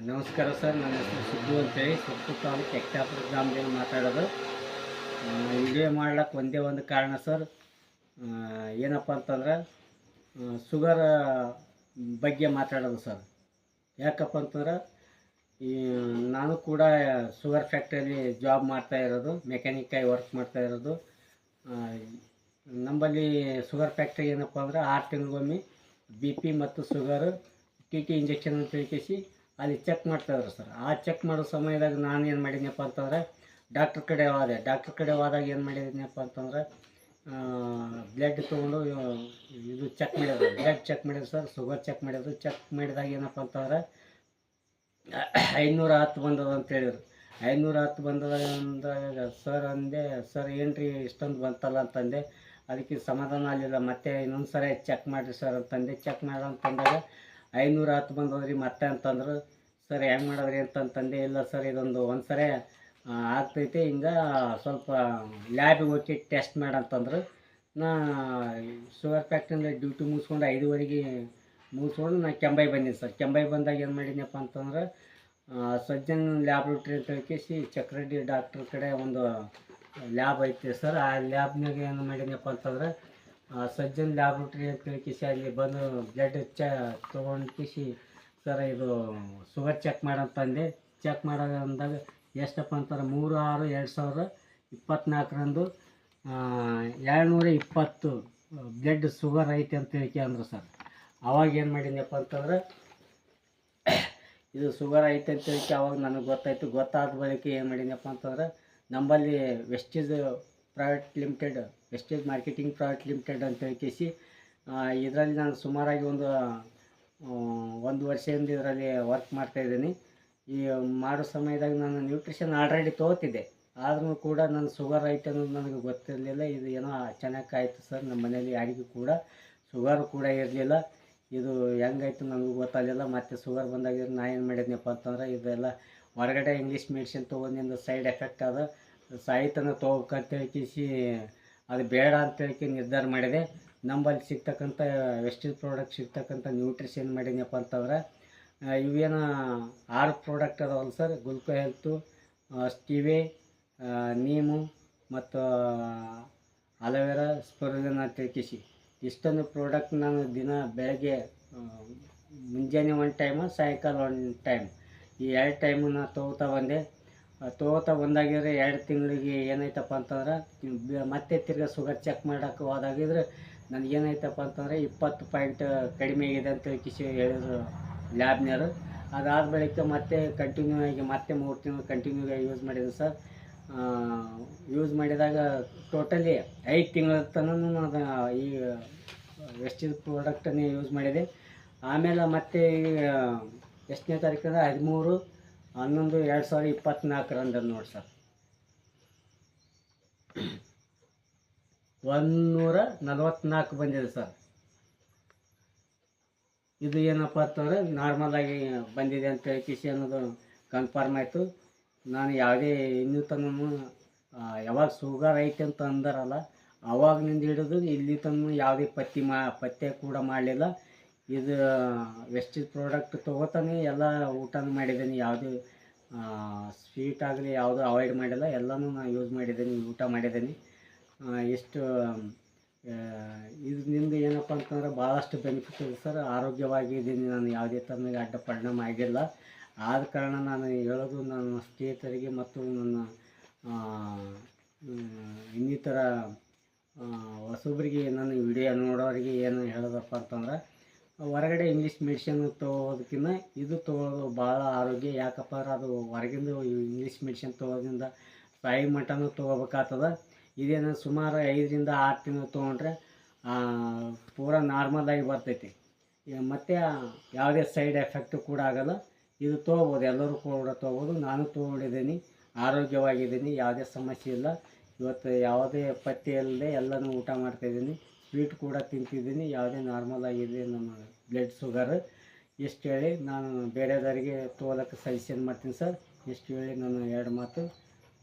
ನಮಸ್ಕಾರ ಸರ್. ನನ್ನ ಹೆಸರು ಸಿದ್ದು ಅಂತೇಳಿ ಸುತ್ತು ತಾಲೂಕು ಎಕ್ಟಾಪುರ ಗ್ರಾಮದಲ್ಲಿ ಮಾತಾಡೋದು. ವಿಡಿಯೋ ಮಾಡ್ಲಿಕ್ಕೆ ಒಂದೇ ಒಂದು ಕಾರಣ ಸರ್. ಏನಪ್ಪ ಅಂತಂದ್ರೆ ಶುಗರ್ ಬಗ್ಗೆ ಮಾತಾಡೋದು ಸರ್. ಯಾಕಪ್ಪ ಅಂತಂದ್ರೆ ಈ ನಾನು ಕೂಡ ಶುಗರ್ ಫ್ಯಾಕ್ಟ್ರಿಯಲ್ಲಿ ಜಾಬ್ ಮಾಡ್ತಾ ಇರೋದು, ಮೆಕ್ಯಾನಿಕ್ಕಾಗಿ ವರ್ಕ್ ಮಾಡ್ತಾ ಇರೋದು. ನಮ್ಮಲ್ಲಿ ಶುಗರ್ ಫ್ಯಾಕ್ಟ್ರಿ ಏನಪ್ಪ ಅಂದ್ರೆ 6 ತಿಂಗಳಿಗೊಮ್ಮೆ ಬಿ ಪಿ ಮತ್ತು ಶುಗರು ಟಿ ಟಿ ಇಂಜೆಕ್ಷನ್ ಅಂತ ತಿಳ್ಕಿಸಿ ಅಲ್ಲಿ ಚೆಕ್ ಮಾಡ್ತಾಯಿದ್ರು ಸರ್. ಆ ಚೆಕ್ ಮಾಡೋ ಸಮಯದಾಗ ನಾನು ಏನು ಮಾಡಿದ್ನಪ್ಪ ಅಂತಂದ್ರೆ ಡಾಕ್ಟ್ರ್ ಕಡೆ ಹೋದಾಗ ಏನು ಮಾಡಿದ್ದೀನಪ್ಪ ಅಂತಂದ್ರೆ ಬ್ಲಡ್ ತೊಗೊಂಡು ಇದು ಚೆಕ್ ಮಾಡಿದ್ರು, ಬ್ಲಡ್ ಚೆಕ್ ಮಾಡಿದ್ರು ಸರ್, ಶುಗರ್ ಚೆಕ್ ಮಾಡಿದ್ರು. ಚೆಕ್ ಮಾಡಿದಾಗ ಏನಪ್ಪ ಅಂತಂದ್ರೆ 510 ಬಂದದ ಅಂತ ಹೇಳಿದ್ರು. 510 ಬಂದದಾಗ ಸರ್ ಅಂದೆ, ಸರ್ ಏನು ರೀ ಇಷ್ಟೊಂದು ಬಂತಲ್ಲ ಅಂತಂದೆ. ಅದಕ್ಕೆ ಸಮಾಧಾನ ಆಗಲಿಲ್ಲ. ಮತ್ತೆ ಇನ್ನೊಂದು ಸರಿ ಚೆಕ್ ಮಾಡಿರಿ ಸರ್ ಅಂತಂದೆ. ಚೆಕ್ ಮಾಡೋಂತಂದಾಗ 510 ಬಂದದ್ರಿ ಮತ್ತೆ ಅಂತಂದ್ರು. ಸರ್ ಹೆಂಗೆ ಮಾಡಿದ್ರಿ ಅಂತಂತಂದೆ. ಇಲ್ಲ ಸರ್ ಇದೊಂದು ಒಂದು ಸರಿ ಆಗ್ತೈತೆ, ಹಿಂಗೆ ಸ್ವಲ್ಪ ಲ್ಯಾಬಿಗೆ ಹೋಗಿ ಟೆಸ್ಟ್ ಮಾಡಂತಂದ್ರು. ನಾ ಶುಗರ್ ಫ್ಯಾಕ್ಟ್ರಿಯಿಂದ ಡ್ಯೂಟಿ ಮುಗಿಸ್ಕೊಂಡು 5:15 ಮುಗಿಸ್ಕೊಂಡು ನಾನು ಕೆಂಬೈ ಬಂದೀನಿ ಸರ್. ಕೆಂಬೈ ಬಂದಾಗ ಏನು ಮಾಡಿದ್ನಪ್ಪ ಅಂತಂದ್ರೆ ಸಜ್ಜನ್ ಲ್ಯಾಬ್ರೇಟ್ರಿ ಅಂತ ಹೇಳ್ಕೇಸಿ ಚಕ್ರರೆಡ್ಡಿ ಡಾಕ್ಟ್ರ್ ಕಡೆ ಒಂದು ಲ್ಯಾಬ್ ಐತೆ ಸರ್. ಆ ಲ್ಯಾಬ್ನಾಗ ಏನು ಮಾಡಿದ್ನಪ್ಪ ಅಂತಂದ್ರೆ ಸಜ್ಜನ್ ಲ್ಯಾಬ್ರೇಟ್ರಿ ಅಂತ ಹೇಳ್ಕೇಸಿ ಅಲ್ಲಿ ಬಂದು ಬ್ಲಡ್ ತೊಗೊಂಡ್ಕೇಸಿ ಸರ್ ಇದು ಶುಗರ್ ಚೆಕ್ ಮಾಡಂತಂದೆ. ಚೆಕ್ ಮಾಡೋದು ಅಂದಾಗ ಎಷ್ಟಪ್ಪ ಅಂತಾರೆ 3/6/2024 220 ಬ್ಲಡ್ ಶುಗರ್ ಐತೆ ಅಂತ ಹೇಳ್ಕೆ ಅಂದರು ಸರ್. ಅವಾಗ ಏನು ಮಾಡಿದ್ನಪ್ಪ ಅಂತಂದ್ರೆ ಇದು ಶುಗರ್ ಐತೆ ಅಂತ ಹೇಳ್ಕೆ ಅವಾಗ ನನಗೆ ಗೊತ್ತಾಯಿತು. ಗೊತ್ತಾದ ಬಳಿಕ ಏನು ಮಾಡಿದ್ನಪ್ಪ ಅಂತಂದ್ರೆ ನಮ್ಮಲ್ಲಿ ವೆಸ್ಟೇಜ್ ಮಾರ್ಕೆಟಿಂಗ್ ಪ್ರೈವೇಟ್ ಲಿಮಿಟೆಡ್ ಅಂತ ಹೇಳ್ಕೇಸಿ ಇದರಲ್ಲಿ ನಾನು ಸುಮಾರಾಗಿ ಒಂದು ವರ್ಷದಿಂದ ಇದರಲ್ಲಿ ವರ್ಕ್ ಮಾಡ್ತಾಯಿದ್ದೀನಿ. ಈ ಮಾಡೋ ಸಮಯದಾಗ ನಾನು ನ್ಯೂಟ್ರಿಷನ್ ಆಲ್ರೆಡಿ ತೊಗೋತಿದ್ದೆ, ಆದ್ರೂ ಕೂಡ ನನ್ನ ಶುಗರ್ ಐತೆ ಅನ್ನೋದು ನನಗೆ ಗೊತ್ತಿರಲಿಲ್ಲ. ಇದು ಏನೋ ಚೆನ್ನಾಗಿ ಆಯಿತು ಸರ್. ನಮ್ಮ ಮನೇಲಿ ಯಾರಿಗೂ ಕೂಡ ಶುಗರ್ ಕೂಡ ಇರಲಿಲ್ಲ. ಇದು ಹೆಂಗಾಯ್ತು ನನಗೂ ಗೊತ್ತಾಗಲಿಲ್ಲ. ಮತ್ತು ಶುಗರ್ ಬಂದಾಗ ನಾ ಏನು ಮಾಡಿದ್ನಪ್ಪ ಅಂತಂದ್ರೆ ಇದೆಲ್ಲ ಹೊರಗಡೆ ಇಂಗ್ಲೀಷ್ ಮೆಡಿಸಿನ್ ತೊಗೊಂಡಿಂದ ಸೈಡ್ ಎಫೆಕ್ಟ್ ಆದ ಸಾಹಿತ್ಯನ ತೊಗೋಬೇಕಂತ ಹೇಳ್ಕೇಸಿ ಅದು ಬೇಡ ಅಂತ ಹೇಳ್ಕೆ ನಿರ್ಧಾರ ಮಾಡಿದೆ. ನಮ್ಮಲ್ಲಿ ಸಿಗ್ತಕ್ಕಂಥ ವೆಸ್ಟೇಜ್ ಪ್ರಾಡಕ್ಟ್ ಸಿಗ್ತಕ್ಕಂಥ ನ್ಯೂಟ್ರಿಷನ್ ಮಾಡಿದ್ನಪ್ಪ ಅಂತಂದ್ರೆ ಇವೇನು 6 ಪ್ರಾಡಕ್ಟ್ ಅದಾವಲ್ಲ ಸರ್. ಗುಲ್ಕೋ ಹೆಲ್ತು, ಸ್ಟಿವೆ, ನೀಮು ಮತ್ತು ಅಲೋವೆರಾ, ಸ್ಪರುಲಿನಾ ಅಂತ ಹೇಳ್ಕೇಸಿ ಇಷ್ಟೊಂದು ಪ್ರಾಡಕ್ಟ್ ನಾನು ದಿನ ಬೆಳಗ್ಗೆ ಮುಂಜಾನೆ ಒಂದು ಟೈಮು, ಸಾಯಂಕಾಲ ಒಂದು ಟೈಮ್, ಈ 2 ಟೈಮು ನಾನು ತೊಗೋತಾ ಬಂದಾಗಿದ್ರೆ 2 ತಿಂಗಳಿಗೆ ಏನಾಯ್ತಪ್ಪ ಅಂತಂದ್ರೆ ಮತ್ತೆ ತಿರ್ಗಿ ಶುಗರ್ ಚೆಕ್ ಮಾಡೋಕೆ ಹೋದಾಗಿದ್ರೆ ನನಗೇನಾಯ್ತಪ್ಪ ಅಂತಂದರೆ 20 ಪಾಯಿಂಟ್ ಕಡಿಮೆ ಆಗಿದೆ ಅಂತ ಹೇಳ್ಕೇಸಿ ಹೇಳಿದ್ರು ಲ್ಯಾಬ್ನವರು. ಅದಾದ ಬಳಿಕ ಮತ್ತೆ ಕಂಟಿನ್ಯೂ ಆಗಿ ಮತ್ತೆ 3 ತಿಂಗಳು ಕಂಟಿನ್ಯೂ ಆಗಿ ಯೂಸ್ ಮಾಡಿದೆ ಸರ್. ಯೂಸ್ ಮಾಡಿದಾಗ ಟೋಟಲಿ 5 ತಿಂಗಳ ತನಕ ನಾನು ಈ ವೆಸ್ಟೇಜ್ ಪ್ರಾಡಕ್ಟನ್ನೇ ಯೂಸ್ ಮಾಡಿದೆ. ಆಮೇಲೆ ಮತ್ತೆ ಎಷ್ಟನೇ ತಾರೀಕಿಂದ 13/11/2024 ನೋಡಿ ಸರ್ 144 ಬಂದಿದೆ ಸರ್. ಇದು ಏನಪ್ಪ ಅಂತಂದರೆ ನಾರ್ಮಲಾಗಿ ಬಂದಿದೆ ಅಂತ ಹೇಳ್ಕೇಸಿ ಅನ್ನೋದು ಕನ್ಫರ್ಮ್ ಆಯಿತು. ನಾನು ಯಾವುದೇ ಇನ್ನೂ ತನಕ ಯಾವಾಗ ಶುಗರ್ ಐತೆ ಅಂತ ಅಂದಾರಲ್ಲ ಅವಾಗಲಿಂದ ಹಿಡಿದು ಇಲ್ಲಿ ತನಕ ಯಾವುದೇ ಪಥ್ಯ ಕೂಡ ಮಾಡಲಿಲ್ಲ. ಇದು ವೆಸ್ಟೇಜ್ ಪ್ರಾಡಕ್ಟ್ ತೊಗೋತಾನೆ ಎಲ್ಲ ಊಟನೂ ಮಾಡಿದ್ದೀನಿ. ಯಾವುದೇ ಸ್ವೀಟ್ ಆಗಲಿ ಯಾವುದೂ ಅವಾಯ್ಡ್ ಮಾಡಿಲ್ಲ, ಎಲ್ಲನೂ ನಾನು ಯೂಸ್ ಮಾಡಿದ್ದೀನಿ, ಊಟ ಮಾಡಿದ್ದೀನಿ. ಎಷ್ಟು ಇದರಿಂದ ಏನಪ್ಪ ಅಂತಂದ್ರೆ ಭಾಳಷ್ಟು ಬೆನಿಫಿಟ್ ಇದೆ ಸರ್. ಆರೋಗ್ಯವಾಗಿದ್ದೀನಿ ನಾನು, ಯಾವುದೇ ಥರನಾಗ ಅಡ್ಡ ಪರಿಣಾಮ ಆಗಿಲ್ಲ. ಆದ ಕಾರಣ ನಾನು ಹೇಳೋದು ನನ್ನ ಸ್ನೇಹಿತರಿಗೆ ಮತ್ತು ನನ್ನ ಇನ್ನಿತರ ಹೊಸಬ್ರಿಗೆ ನನ್ನ ವಿಡಿಯೋ ನೋಡೋರಿಗೆ ಏನು ಹೇಳೋದಪ್ಪ ಅಂತಂದ್ರೆ ಹೊರಗಡೆ ಇಂಗ್ಲೀಷ್ ಮೆಡಿಸಿನ್ ತೊಗೋದಕ್ಕಿಂತ ಇದು ತೊಗೊಳ್ಳೋದು ಭಾಳ ಆರೋಗ್ಯ. ಯಾಕಪ್ಪ ಅಂದ್ರೆ ಅದು ಹೊರಗಿಂದ ಇಂಗ್ಲೀಷ್ ಮೆಡಿಸಿನ್ ತೊಗೋದ್ರಿಂದ ಸಾಯಿ ಮಟನೂ ತೊಗೋಬೇಕಾಗ್ತದ. ಇದೇನು ಸುಮಾರು 5ರಿಂದ 6 ತಿಂಗಳು ತೊಗೊಂಡ್ರೆ ಪೂರಾ ನಾರ್ಮಲಾಗಿ ಬರ್ತೈತಿ. ಮತ್ತು ಯಾವುದೇ ಸೈಡ್ ಎಫೆಕ್ಟು ಕೂಡ ಆಗೋಲ್ಲ. ಇದು ತೊಗೋಬೋದು, ಎಲ್ಲರೂ ಕೂಡ ತೊಗೋಬೋದು. ನಾನು ತೊಗೊಂಡಿದ್ದೀನಿ, ಆರೋಗ್ಯವಾಗಿದ್ದೀನಿ, ಯಾವುದೇ ಸಮಸ್ಯೆ ಇಲ್ಲ. ಇವತ್ತು ಯಾವುದೇ ಪಥ್ಯ ಇಲ್ಲದೆ ಎಲ್ಲನೂ ಊಟ ಮಾಡ್ತಾಯಿದ್ದೀನಿ, ಸ್ವೀಟ್ ಕೂಡ ತಿಂತಿದ್ದೀನಿ, ಯಾವುದೇ ನಾರ್ಮಲ್ ಆಗಿದೆ ನಮ್ಮ ಬ್ಲಡ್ ಶುಗರ್. ಇಷ್ಟು ಹೇಳಿ ನಾನು ಬೇರೆದವರಿಗೆ ತೊಗೊಳಕ್ಕೆ ಸಜೆಷನ್ ಮಾಡ್ತೀನಿ ಸರ್. ಇಷ್ಟು ಹೇಳಿ ನಾನು 2 ಮಾತು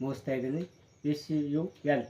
ಮುಗಿಸ್ತಾಯಿದ್ದೀನಿ. Wish you well.